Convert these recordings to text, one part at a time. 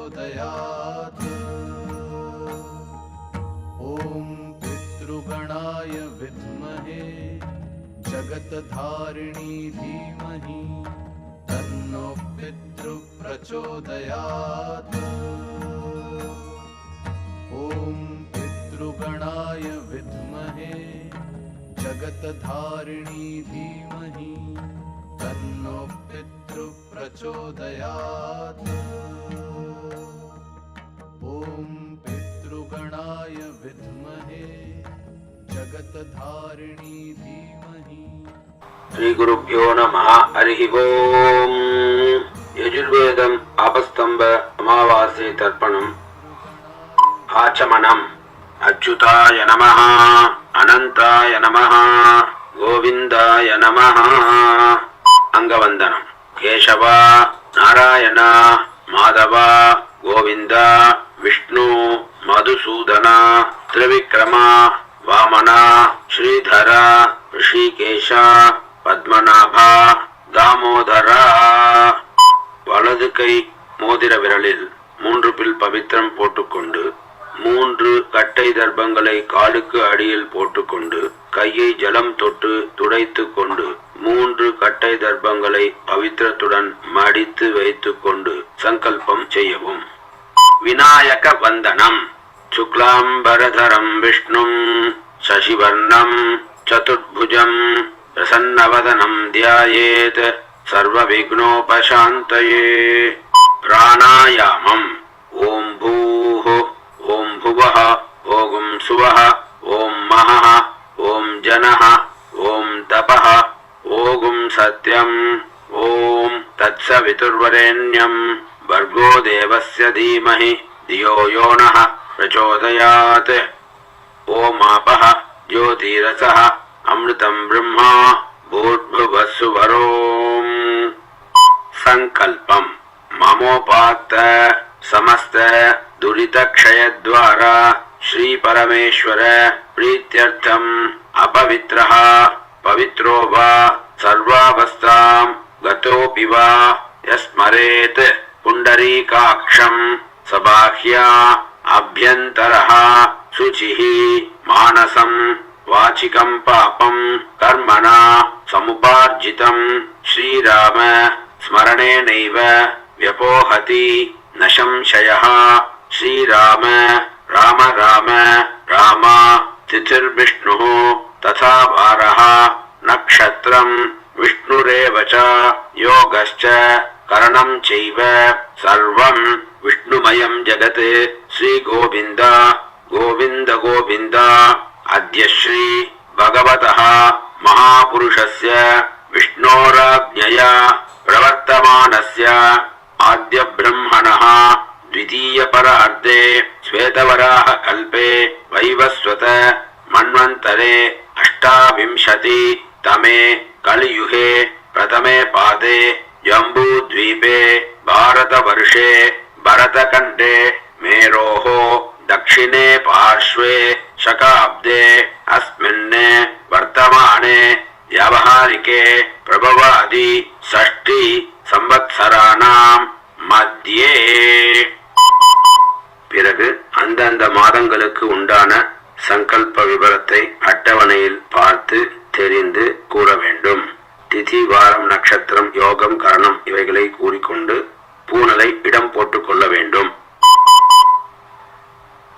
प्रचोदयात्। ॐ पितृगणाय विद्महे जगत्धारिणी धीमहि तन्नो पितृ प्रचोदयात्। ॐ पितृगणाय विद्महे जगत्धारिणी धीमहि तन्नो पितृ प्रचोदयात्। ॐ पितृगणाय विद्महे जगत्धारिणी धीमहि। श्री गुरुभ्यो नमः। हरि ओम। यजुर्वेदम आपस्तंभ अमावास्ये तर्पणम् आचमनम्। अच्युताय नमः, अनंताय नमः, गोविंदाय नमः। अंगवंदनम्। केशव, नारायण, माधव, गोविंद, विष्णु, मधुसूदन, त्रिविक्रम, वामन, श्रीधर, ऋषिकेश, पद्मनाभ, दामोदर। வலது கை மோதிர விரலில் 3 பில் பவித்திரம் போட்டுக்கொண்டு 3 கட்டை தர்ப்பங்களை காலுக்கு அடியில் போட்டுக்கொண்டு கையை ஜலம் தொட்டு துடைத்து கொண்டு 3 கட்டை தர்ப்பங்களை பவித்திரத்துடன் மடித்து வைத்துக் கொண்டு சங்கல்பம் செய்யவும். விநாயக வந்தனம். சுக்லாம்பரதரம் விஷ்ணும் சசிவர்ணம் சதுர்புஜம் பிரசன்னவதனம் த்யாயேத் सर्वविघ्नोपशान्तये। प्राणायामम्। ओम भूः, ओम भुवः, ओम सुवः, ओम महः, ओम जनः, ओम तपः, ओम सत्यम्, ओम तत्सवितुर्वरेण्यम् भर्गो देवस्य धीमहि धियो यो नः प्रचोदयात्। ओम आपः ज्योतिरसः अमृतं ब्रह्मा भूर्भुवस्सुवरोम्। संकल्पम। ममोपात्त समस्त दुरित क्षय द्वारा श्री परमेश्वर प्रीत्यर्थम अपवित्रः पवित्रो वा सर्वावस्थां गतोऽपि वा यस्मरेत् पुंडरीकाक्षं सबाह्या अभ्यन्तरः शुचिः मानसं वाचिकं पापं कर्मणा समुपार्जितं श्रीराम स्मरणेनैव व्यपोहति न संशयः। श्रीराम राम राम राम तिथिर्विष्णुः तथा वारः नक्षत्रं विष्णुरेव च योगश्च करणं चैव सर्वं विष्णुमयं जगत्। श्री गोविन्द गोविन्द गोविन्द। अद्य श्री भगवतः महापुरुषस्य विष्णोराज्ञया प्रवर्तमानस्य आद्य ब्रह्मणः द्वितीय परार्धे श्वेतवराह कल्पे वैवस्वत मन्वन्तरे 28 तमे कलियुगे प्रथमे पादे जम्बूद्वीपे भारतवर्षे भरतखण्डे मेरोः दक्षिणे पार्श्वे शकाब्दे अस्मिन् वर्तमाने व्यावहारिके प्रभवादि षष्ठी संवत्सराणाम மத்தியே. பிறகு அந்தந்த மாதங்களுக்கு உண்டான சங்கல்ப விவரத்தை அட்டவணையில் பார்த்து தெரிந்து கூற வேண்டும். திதி, வாரம், நட்சத்திரம், யோகம், கரணம் இவைகளை கூறிக்கொண்டு பூனலை இடம் போட்டுக் கொள்ள வேண்டும்.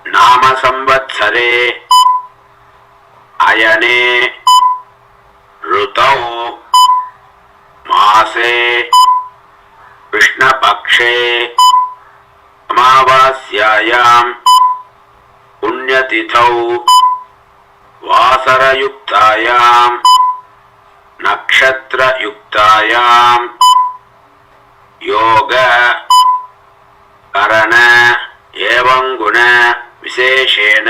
நாம சம்வத்சரே அயனே ऋतौ मासे कृष्णपक्षे अमावास्यायां पुण्यतिथौ वासरयुक्तायां नक्षत्रयुक्तायां योग करण एवं गुण विशेषेण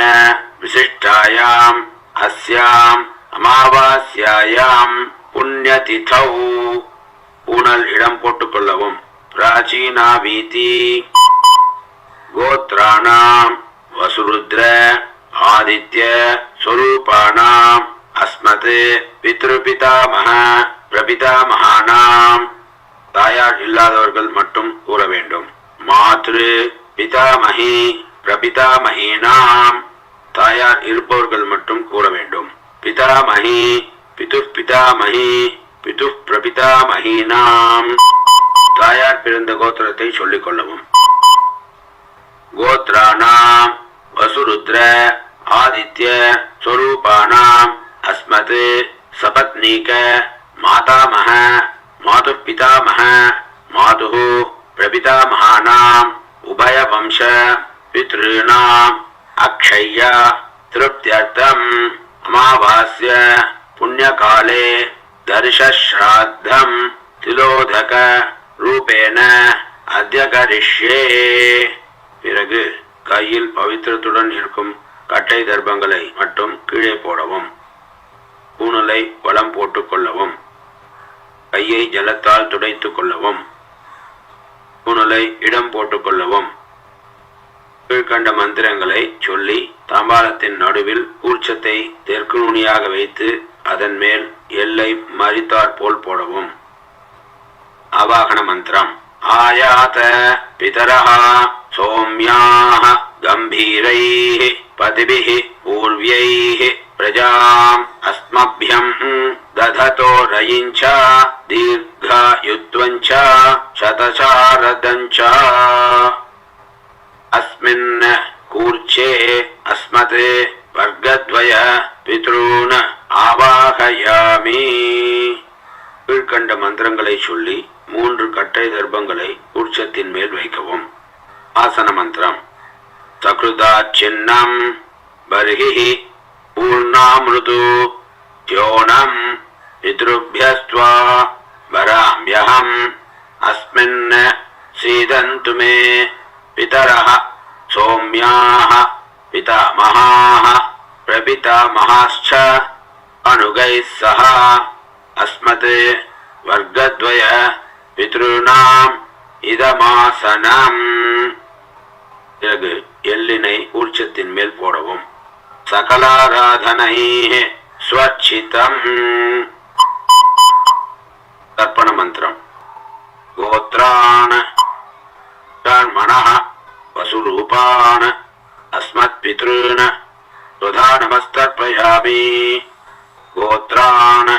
विशिष्टायाम् अस्याम् அமாவாஸ்யாயாம் புண்ணியதிதௌ. பூனல் இடம் போட்டுக் கொள்ளவும். பிராச்சீனா வீதி கோத்ராணாம் வசுருத்ர ஆதித்ய ஸ்வரூபாணாம் அஸ்மத் பித்ருபிதாமஹ பிரபிதாமஹானாம். தாயார் இல்லாதவர்கள் மட்டும் கூற வேண்டும். மாத்ரு பிதாமகி பிரபிதாமகீனாம் தாயார் இருப்பவர்கள் மட்டும் கூற வேண்டும். பிதாமகி பிதுர் பிதாமகி பிதுர் பிரபிதாமகீனாம் தாயார் பிறந்த கோத்திரத்தை சொல்லிக் கொள்ளவும். கோத்ராணாம் வசுருத்ர ஆதித்ய ஸ்வரூபாணாம் அஸ்மத் சபத்னீக மாதாமஹ மாது பிதாமஹ மாது பிரபிதாமகானாம் உபய வம்ச பித்ருணாம் அக்ஷய்ய திருப்தியர்த்தம் அமாவாஸ்ய புண்ணியகாலே தர்ஷஸ்ராத்தம் திலோதக ரூபேன அத்ய கரிஷ்யே. பிறகு கையில் பவித்திரத்துடன் இருக்கும் கட்டை தர்ப்பங்களை மட்டும் கீழே போடவும். பூணலை வலம் போட்டுக் கொள்ளவும். கையை ஜலத்தால் துடைத்துக் கொள்ளவும். பூணலை இடம் போட்டுக் கொள்ளவும். கீழ்கண்ட மந்திரங்களை சொல்லி தாம்பாளத்தின் நடுவில் கூர்ச்சத்தை தெற்கு நுனியாக வைத்து அதன் மேல் எல்லை மறித்தாற் போல் போடவும். ஆவாகன மந்திரம். ஆயாத பிதரஹ சோம்யாஹ கம்பீரைஹ பதிபிஹ பூர்வ்யைஹ பிரஜாம் அஸ்மப்யம் தததோ ரயிஞ்ச தீர்காயுத்வஞ்ச சதசாரதஞ்ச. அஸ்மின் கூர்ச்சே அஸ்மத் வர்க்கத்வய பித்ரூன் ஆவாகயாமி. கீழ்கண்ட மந்திரங்களை சொல்லி 3 கட்டை தர்ப்பங்களை கூர்ச்சத்தின் மேல் வைக்கவும். ஆசன மந்திரம். சக்ருதா சின்னம் பர்ஹி பூர்ணாமிருது த்யோணம் பித்ருப்யஸ்த்வா வராம்யஹம் அஸ்மின் சீதந்து மே பிதரஹ சோம்யாஹ பிதாமஹாஹ பிரபிதாமஹாஸ்ச அனுகைஸ் சஹ அஸ்மத் வர்க்கத்வய பித்ருணாம் இதமாசனம். பிறகு எல்லினை ஊர்ச்சத்தின் மேல் போடவும். சகலாராதனை ஸ்வச்சிதம். தர்ப்பண மந்திரம். கோத்ரான் கர்மணः வசுரூபான் அஸ்மத் பித்ருன் சுதா நமஸ்தர்ப்பயாமி. கோத்ரான்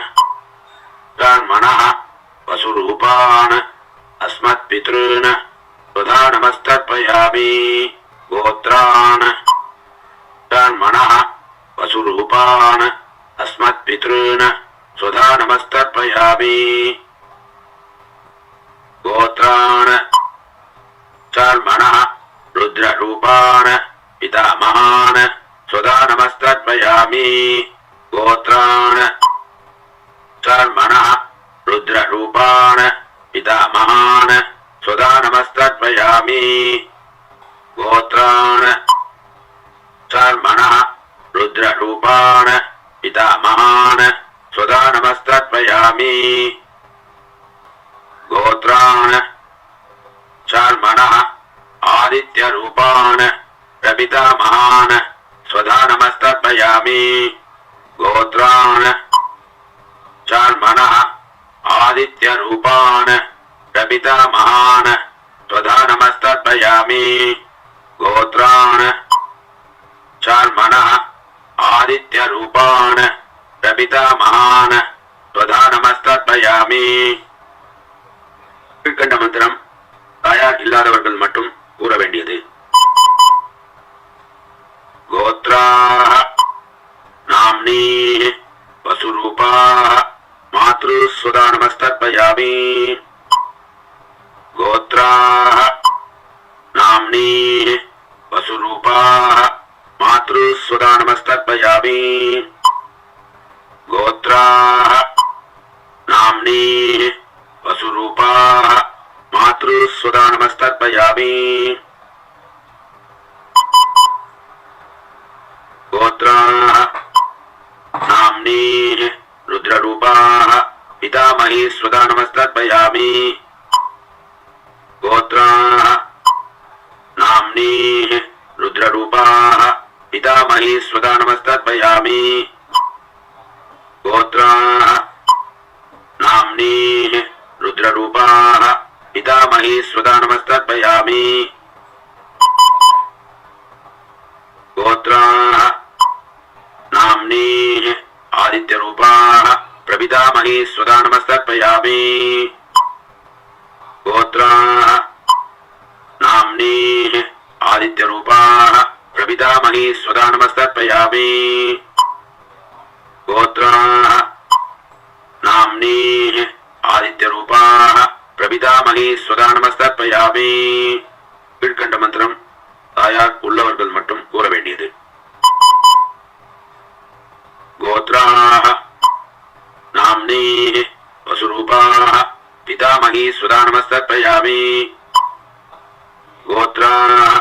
கர்மணः வசுரூபான் அஸ்மத் பித்ருன் சுதா நமஸ்தர்ப்பயாமி. கோத்ரான் கர்மணः வசுரூபான் அஸ்மத் பித்ருன் சுதா நமஸ்தர்ப்பயாமி. கோத்ரான் கர்மணः ருத்ரரூபான் பிதாமகான் சுதா நமஸ்தர்ப்பயாமி. கோத்ரான் கர்மணः ருத்ரரூபான் பிதாமகான் சுதா நமஸ்தர்ப்பயாமி. கோத்ரான் கர்மணः ருத்ரரூபான் பிதாமகான் சுதா நமஸ்தர்ப்பயாமி. கோத்ரான் கர்மணः ஆதித்யரூபான் பிரபிதாமகான் சுதா நமஸ்தர்ப்பயாமி. கோத்ரான் கர்மணः ஆதித்யரூபான் பிரபிதாமகான் சுதா நமஸ்தர்ப்பயாமி. கோத்ரான் கர்மணः ஆதித்யரூபான் பிரபிதாமகான் சுதா நமஸ்தர்ப்பயாமி. கீழ்கண்ட மந்திரம் தாயார் இல்லாதவர்கள் மட்டும் கூற வேண்டியது. கோத்ராஹ நாம்னி வசுரூபாஹ மாத்ருஸ்வதா நமஸ்தர்ப்பயாமி. கோத்ராஹ நாம்னி வசுரூபாஹ மாத்ருஸ்வதா நமஸ்தர்ப்பயாமி. கோத்ராஹ நாம்னி வசுரூபாஹ மாத்ருஸ்வதா நமஸ்தர்ப்பயாமி. கோத்ராஹ நாம்னி ருத்ரரூபாஹ பிதாமஹி ஸ்வதா நமஸ்தர்ப்பயாமி. கோத்ராஹ நாம்னி ருத்ரரூபாஹ பிதாமஹி ஸ்வதா நமஸ்தர்ப்பயாமி. கோத்ராஹ நாம்னி ருத்ரரூபாஹ பிதாமஹி ஸ்வதா நமஸ்தர்ப்பயாமி. गोत्राः नाम्नीः आदित्यरूपाः प्रपितामही स्वधा नमस्तर्पयामि गोत्राः नाम्नीः आदित्यरूपाः प्रपितामही स्वधा नमस्तर्पयामि गोत्राः नाम्नीः आदित्यरूपाः प्रपितामही स्वधा नमस्तर्पयामि கீழ்கண்ட மந்திரம் தாயார் உள்ளவர்கள் மட்டும் கூற வேண்டியது. கோத்ராः நாம்னீः வசுரூபாः பிதாமகி சுதா நமஸ்தர்ப்பயாமி கோத்ராः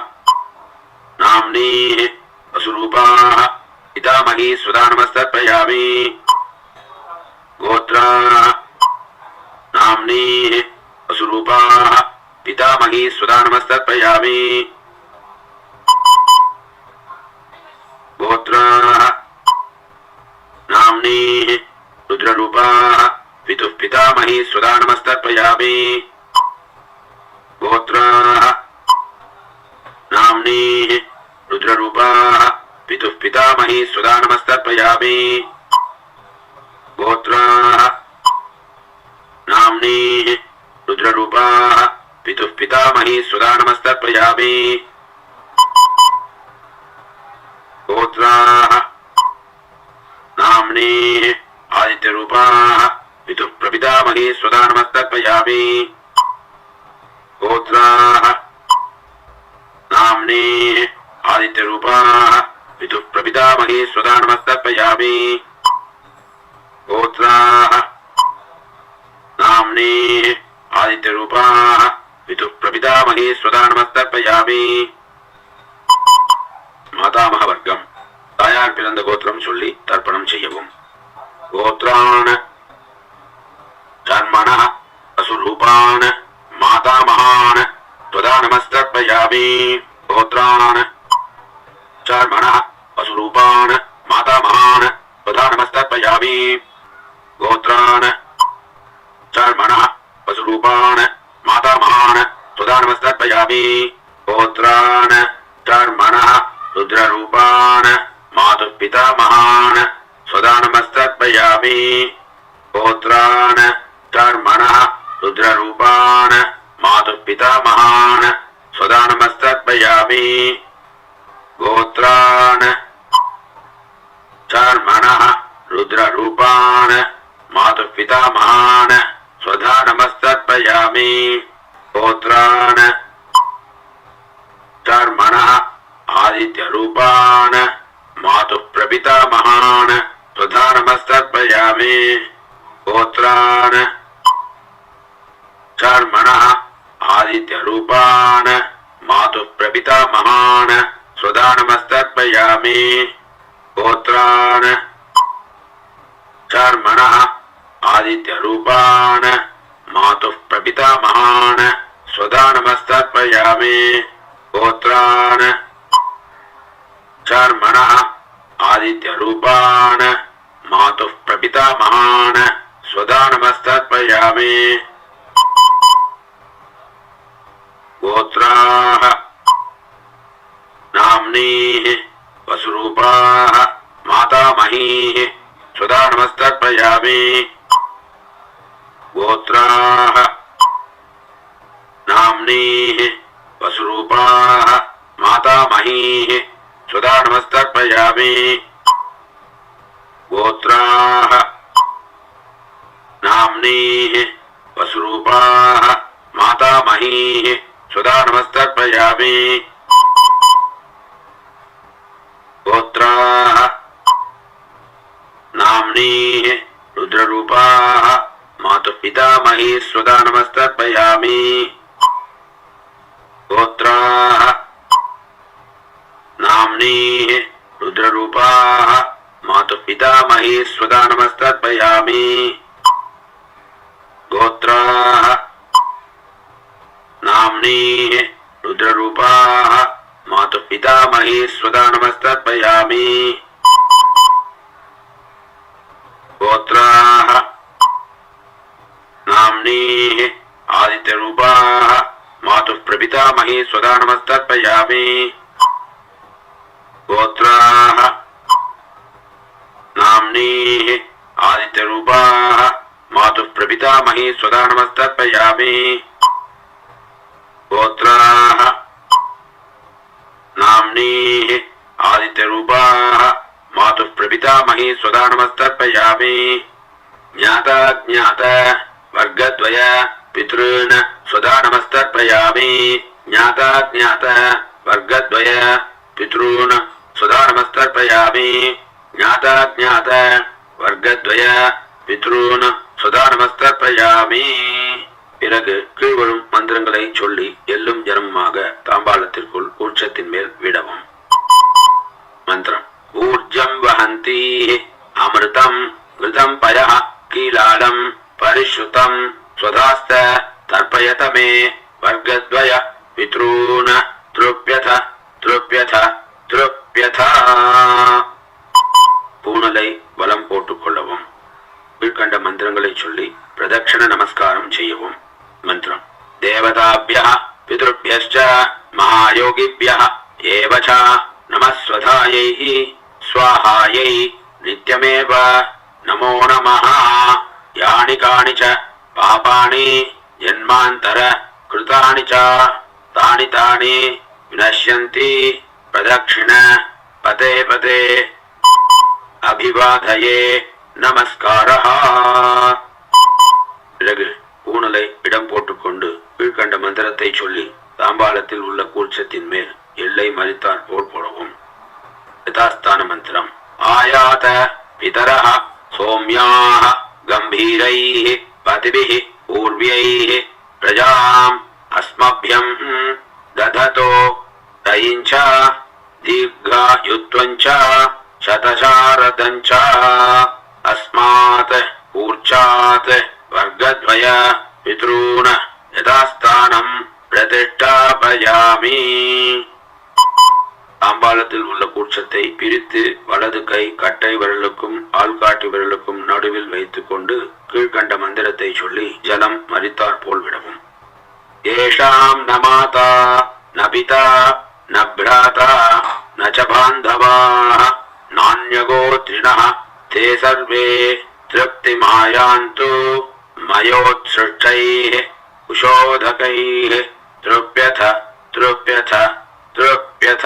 நாம்னீः வசுரூபாः பிதாமகி சுதா நமஸ்தர்ப்பயாமி கோத்ராः நாம்னீः வசுரூபாः पितामही सुधा नमस्तर्पयामि गोत्राः नाम्नीः रुद्ररूपाः पितुः पितामही सुधा नमस्तर्पयामि गोत्राः नाम्नीः रुद्ररूपाः पितुः पितामही सुधा नमस्तर्पयामि गोत्राः नाम्नीः रुद्ररूपाः पितुः पितामही सुधा नमस्तर्पयामि गोत्राः नाम्नीः आदित्यरूपाः पितुः प्रपितामही सुधा नमस्तर्पयामि गोत्राः नाम्नीः आदित्यरूपाः पितुः प्रपितामही सुधा नमस्तर्पयामि गोत्राः नाम्नीः आदित्यरूपाः पितुः प्रपितामही स्वधा नमस्तर्पयामि மாதாமகவர்க்கம் தாயார் பிறந்த கோத்திரம் சொல்லி தர்ப்பணம் செய்யவும். கோத்ரான் ஜன்மனः அசுரூபான் மாதாமகான் त्वदा नमस्तर्पयामि गोत्रान् जन्मनः अசுரூபான் மாதாமகான் त्वदा नमस्तर्पयामि गोत्रान् जन्मनः अசுரூபான் மாதாமகான் त्वदा नमस्तर्पयामि गोत्रान् जन्मनः रुद्ररूपान् मातुः पितामहान् स्वधा नमस्तर्पयामि गोत्रान् जन्मनः रुद्ररूपान् मातुः पितामहान् स्वधा नमस्तर्पयामि गोत्रान् जन्मनः रुद्ररूपान् मातुः पितामहान् स्वधा नमस्तर्पयामि गोत्रान् जन्मनः आदित्यरूपान् मातुः प्रपितामहान् स्वधा नमस्तर्पयामि गोत्रान् जन्मनः आदित्यरूपान् मातुः प्रपितामहान् स्वधा नमस्तर्पयामि गोत्रान् जन्मनः आदित्यरूपान् मातुः प्रपितामहान् स्वधा नमस्तर्पयामि गोत्रान् जन्मनः आदित्यरूपान् मातुः प्रपितामहान् स्वधा नमस्तर्पयामि गोत्राः नाम्नीः वसुरूपाः मातामहीः स्वधा नमस्तर्पयामि गोत्राः नाम्नीः वसुरूपाः मातामहीः स्वधा नमस्तर्पयामि गोत्राः नाम्नीः वसुरूपाः मातामहीः स्वधा नमस्तर्पयामि गोत्राः नाम्नीः रुद्ररूपाः मातुः पितामही स्वधा नमस्तर्पयामि गोत्राः नाम्नीः रुद्ररूपाः मातुः पितामही स्वधा नमस्तर्पयामि गोत्राः नाम्नीः रुद्ररूपाः मातुः पितामही स्वधा नमस्तर्पयामि गोत्राः नाम्नीः आदित्यरूपाः मातुः प्रपितामही स्वधा नमस्तर्पयामि गोत्राः नाम्नीः आदित्यरूपाः मातुः प्रपितामही स्वधा नमस्तर्पयामि गोत्राः नाम्नीः आदित्यरूपाः मातुः प्रपितामही स्वधा नमस्तर्पयामि ज्ञाता ज्ञात वर्गद्वय पितॄन् स्वधा नमस्तर्पयामि ज्ञाता ज्ञात वर्गद्वय पितॄन् स्वधा नमस्तर्पयामि ज्ञाता ज्ञात वर्गद्वय पितॄन् स्वधा नमस्तर्पयामि பிறகு கீழ்வரும் மந்திரங்களை சொல்லி எள்ளும் ஜனமாக தாம்பாளத்திற்குள் கூர்ச்சத்தின் மேல் விடவும். மந்திரம். ஊர்ஜம் வஹந்தி அமிர்தம் கிருதம் பயः கீலாலம் பரிஷ்ருதம் ஸ்வதாஸ்த தர்ப்பயத மே வர்க்கத்வய பித்ரூன் த்ருப்யத த்ருப்யத த்ருப்யத. பூணலை வலம் போட்டுக் கொள்ளவும். கீழ்கண்ட மந்திரங்களை சொல்லி பிரதட்சண நமஸ்காரம் செய்யவும். மந்திரம். தேவதாभ्यः பித்ருभ्यश्च महायोगिभ्यः एव च नमः स्वधायै स्वाहायै नित्यमेव नमो नमः. यानि कानि च पापानि जन्मान्तर कृतानि च तानि तानि विनश्यन्ति प्रदक्षिण पते पते अभिवादये நமஸ்காரஹ. பிறகு பூணலை இடம் போட்டுக்கொண்டு கீழ்கண்ட மந்திரத்தை சொல்லி தாம்பாளத்தில் உள்ள கூர்ச்சத்தின் மேல் எல்லை மறித்தால் போல் போடவும். யதாஸ்தான மந்திரம். ஆயாத பிதரஹ சோம்யாஹ கம்பீரைஹ பதிபிஹ பூர்வ்யைஹ பிரஜாம் அஸ்மப்யம் தததோ தயிஞ்ச தீர்காயுத்வஞ்ச சதசாரதஞ்ச अस्मात् ऊर्जात् वर्गद्वय पितॄन् यथास्थानं प्रतिष्ठापयामि. தாம்பாளத்தில் உள்ள கூர்ச்சத்தை பிரித்து வலது கை கட்டை விரலுக்கும் ஆள்காட்டி விரலுக்கும் நடுவில் வைத்துக் கொண்டு கீழ்கண்ட மந்திரத்தை சொல்லி ஜலம் மறித்தாற் போல் விடவும். ஏஷாம் ந மாதா ந பிதா ந பிராதா ந ச பாந்தவாः நான்யகோத்ரிணः ते सर्वे तृप्तिमायान्तु मयोत्सृष्टैः कुशोदकैः तृप्यथ तृप्यथ तृप्यथ.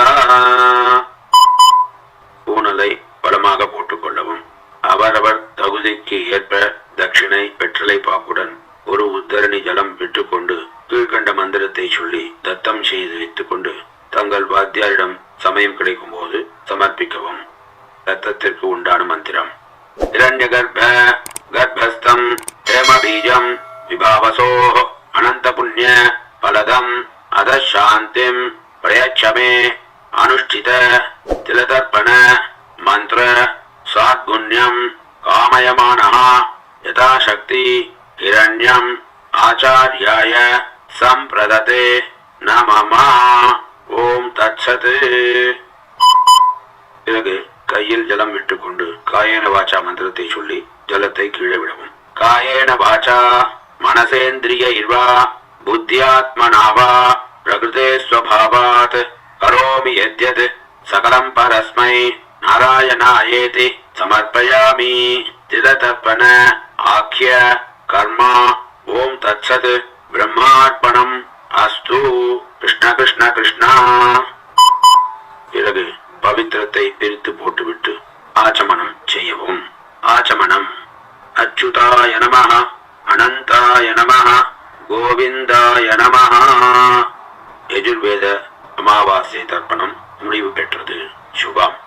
பூணலை பலமாக போட்டுக் கொள்ளவும். அவரவர் தகுதிக்கு ஏற்ப தட்சிணை வெற்றிலை பாக்குடன் ஒரு உத்தரணி ஜலம் விட்டுக்கொண்டு கீழ்கண்ட மந்திரத்தை சொல்லி தத்தம் செய்து வைத்துக் கொண்டு தங்கள் வாத்தியாரிடம் சமயம் கிடைக்கும் போது சமர்ப்பிக்கவும். தத்தத்திற்கு உண்டான மந்திரம். हिरण्यगर्भ गर्भस्थं हेमबीजं विभावसोः अनंत पुण्य फलदं अधः शान्तिं प्रयच्छ मे अनुष्ठित तिलतर्पण मंत्र साद्गुण्यं कामयमानः यथाशक्ति हिरण्यं आचार्याय संप्रदते नमः. ஓம் தத்சத். பிறகு கையில் ஜலம் விட்டுக்கொண்டு காயேன வாச்சா மந்திரத்தை சொல்லி ஜலத்தை கீழே விடவும். காயேன வாச்சா மனசேந்திரிய இர்வா புத்தியாத்மனாவா பிரகிருதே ஸ்வபாவாத் கரோமி யத்யத் சகலம் பரஸ்மை நாராயணாயேதி சமர்ப்பயாமி. திலதர்ப்பண ஆக்ய கர்மா. ஓம் தத்சத். பிரம்மார்ப்பணம் அஸ்து. கிருஷ்ண கிருஷ்ண கிருஷ்ணா. பிறகு பவித்திரத்தை பிரித்து போட்டுவிட்டு ஆச்சமனம் செய்யவும். ஆச்சமனம். அச்சுதாய நமஹ அனந்தாய நமஹ கோவிந்தாய நமஹ. யஜுர்வேத அமாவாசை தர்ப்பணம் முடிவு பெற்றது. சுபம்.